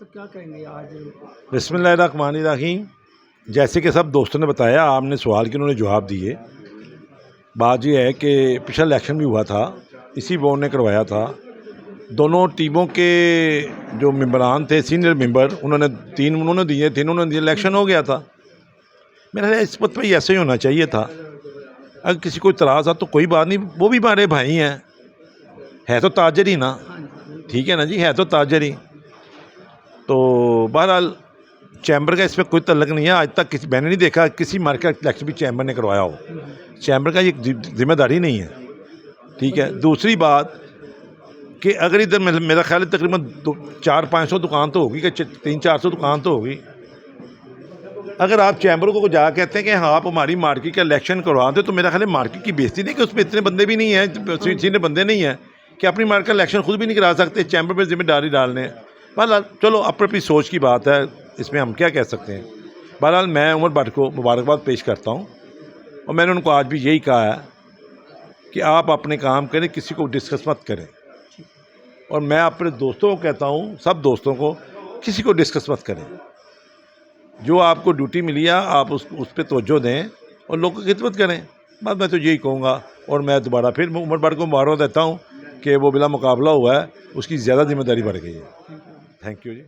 क्या कहेंगे आज? बिस्मिल्लाहिर्रहमानिर्रहीम। जैसे कि सब दोस्तों ने बताया, आपने सवाल के उन्होंने जवाब दिए। बात ये है कि पिछला इलेक्शन भी हुआ था, इसी बोर्ड ने करवाया था। दोनों टीमों के जो मेंबरान थे, सीनियर मेंबर, उन्होंने दिए, इलेक्शन हो गया था। मेरा ख्याल इस वक्त पे ऐसे ही होना चाहिए था। अगर किसी को इतराज़ था तो कोई बात नहीं, वो भी हमारे भाई हैं, है तो ताजर ही ना, ठीक है ना जी, है तो ताजर ही। तो बहरहाल चैम्बर का इसमें कोई तल्लक नहीं है। आज तक मैंने नहीं देखा किसी मार्केट इलेक्शन भी चैम्बर ने करवाया हो। चैम्बर का ये जिम्मेदारी नहीं है, ठीक है। दूसरी बात कि अगर इधर मेरा ख्याल है तकरीबन 400-500 दुकान तो होगी, कि 300-400 दुकान तो होगी। अगर आप चैम्बर को जा कहते हैं कि हाँ आप हमारी मार्केट का इलेक्शन करवा दें, तो मेरा ख्याल है मार्केट की बेइज्जती नहीं कि उसमें इतने बंदे भी नहीं हैं, सीनियर बंदे नहीं हैं कि अपनी मार्केट का इलेक्शन खुद भी नहीं करा सकते, चैम्बर पर जिम्मेदारी डालने हैं। बहरहाल चलो, अपनी सोच की बात है, इसमें हम क्या कह सकते हैं। बहरहाल मैं उमर भट्ट को मुबारकबाद पेश करता हूँ, और मैंने उनको आज भी यही कहा है कि आप अपने काम करें, किसी को डिस्कस मत करें। और मैं अपने दोस्तों को कहता हूँ, सब दोस्तों को, किसी को डिस्कस मत करें। जो आपको ड्यूटी मिली है आप उस पर तवज्जो दें और लोगों की खिदमत करें। बस मैं तो यही कहूँगा। और मैं दोबारा फिर उमर भट्ट को मुबारक देता हूँ कि वो बिला मुकाबला हुआ है, उसकी ज़्यादा जिम्मेदारी बढ़ गई है। Thank you ji.